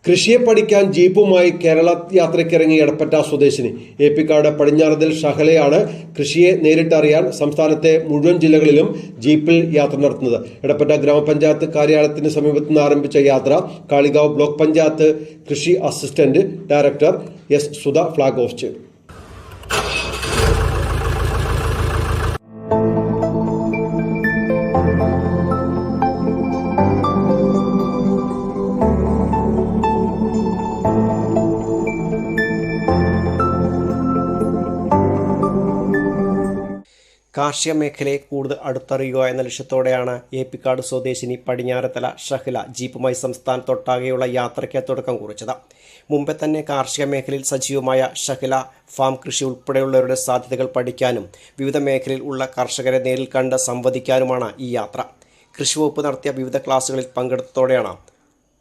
കൃഷിയെ പഠിക്കാൻ ജീപ്പുമായി കേരള യാത്രയ്ക്കിറങ്ങിയ എടപ്പറ്റ സ്വദേശിനി ഏപ്പിക്കാട് പടിഞ്ഞാറതിൽ ഷഹലയാണ് കൃഷിയെ നേരിട്ടറിയാൻ സംസ്ഥാനത്തെ മുഴുവൻ ജില്ലകളിലും ജീപ്പിൽ യാത്ര നടത്തുന്നത്. എടപ്പറ്റ ഗ്രാമപഞ്ചായത്ത് കാര്യാലയത്തിന് സമീപത്ത് നിന്ന് ആരംഭിച്ച യാത്ര കാളികാവ് ബ്ലോക്ക് പഞ്ചായത്ത് കൃഷി assistant director S Sudha flag off ചെയ്തു. കാർഷിക മേഖലയെ കൂടുതൽ അടുത്തറിയുക എന്ന ലക്ഷ്യത്തോടെയാണ് ഏപ്പിക്കാട് സ്വദേശിനി പടിഞ്ഞാറത്തല ഷഹല ജീപ്പുമായി സംസ്ഥാനത്തൊട്ടാകെയുള്ള യാത്രയ്ക്ക് തുടക്കം കുറിച്ചത്. മുമ്പേ തന്നെ കാർഷിക മേഖലയിൽ സജീവമായ ഷഹല ഫാം കൃഷി ഉൾപ്പെടെയുള്ളവരുടെ സാധ്യതകൾ പഠിക്കാനും വിവിധ മേഖലയിൽ ഉള്ള കർഷകരെ നേരിൽ കണ്ട് സംവദിക്കാനുമാണ് ഈ യാത്ര. കൃഷി വകുപ്പ് നടത്തിയ വിവിധ ക്ലാസുകളിൽ പങ്കെടുത്തതോടെയാണ്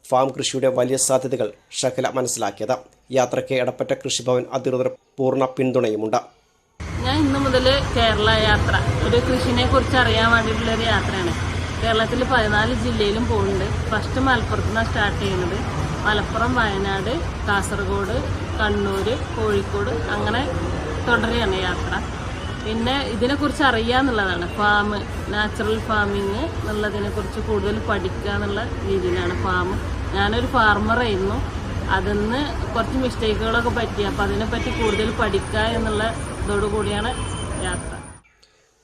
ഫാം കൃഷിയുടെ വലിയ സാധ്യതകൾ ഷഹല മനസ്സിലാക്കിയത്. യാത്രയ്ക്ക് എടപ്പറ്റ കൃഷിഭവൻ അധികൃതർ പൂർണ്ണ പിന്തുണയുമുണ്ട്. ഞാൻ ഇന്നു മുതൽ കേരള യാത്ര ഒരു കൃഷിനെ കുറിച്ച് അറിയാൻ വേണ്ടിയിട്ടുള്ളൊരു യാത്രയാണ്. കേരളത്തിൽ 14 ജില്ലയിലും പോകുന്നുണ്ട്. ഫസ്റ്റ് മലപ്പുറത്ത് നിന്നാണ് സ്റ്റാർട്ട് ചെയ്യുന്നത്. മലപ്പുറം, വയനാട്, കാസർഗോഡ്, കണ്ണൂർ, കോഴിക്കോട് അങ്ങനെ തുടരുകയാണ് യാത്ര. പിന്നെ ഇതിനെക്കുറിച്ച് അറിയാന്നുള്ളതാണ്. ഫാം, നാച്ചുറൽ ഫാമിങ് എന്നുള്ളതിനെക്കുറിച്ച് കൂടുതൽ പഠിക്കുക എന്നുള്ള രീതിയിലാണ് ഫാം. ഞാനൊരു ഫാർമറായിരുന്നു. അതിന്ന് കുറച്ച് മിസ്റ്റേക്കുകളൊക്കെ പറ്റി. അപ്പോൾ അതിനെപ്പറ്റി കൂടുതൽ പഠിക്കുക എന്നുള്ള കൂടിയാണ് യാത്ര.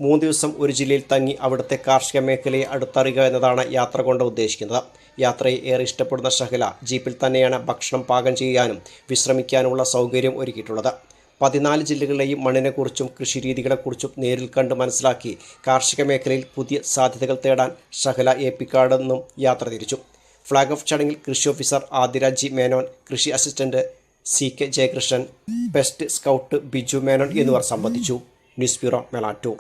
3 ദിവസം ഒരു ജില്ലയിൽ തങ്ങി അവിടുത്തെ കാർഷിക മേഖലയെ അടുത്തറിയുക എന്നതാണ് യാത്ര കൊണ്ട് ഉദ്ദേശിക്കുന്നത്. യാത്രയെ ഏറെ ഇഷ്ടപ്പെടുന്ന ഷഹല ജീപ്പിൽ തന്നെയാണ് ഭക്ഷണം പാകം ചെയ്യാനും വിശ്രമിക്കാനുമുള്ള സൗകര്യം ഒരുക്കിയിട്ടുള്ളത്. 14 ജില്ലകളിലെയും മണ്ണിനെക്കുറിച്ചും കൃഷിരീതികളെക്കുറിച്ചും നേരിൽ കണ്ട് മനസ്സിലാക്കി കാർഷിക മേഖലയിൽ പുതിയ സാധ്യതകൾ തേടാൻ ഷഹല ഏപ്പിക്കാട് നിന്നും യാത്ര തിരിച്ചു. ഫ്ളാഗ് ഓഫ് ചടങ്ങിൽ കൃഷി ഓഫീസർ ആതിര ജി മേനോൻ, കൃഷി assistant CK Jayakrishnan, pest scout Biju Menon എന്നിവർ സംബന്ധിച്ചു. News bureau, Melattur.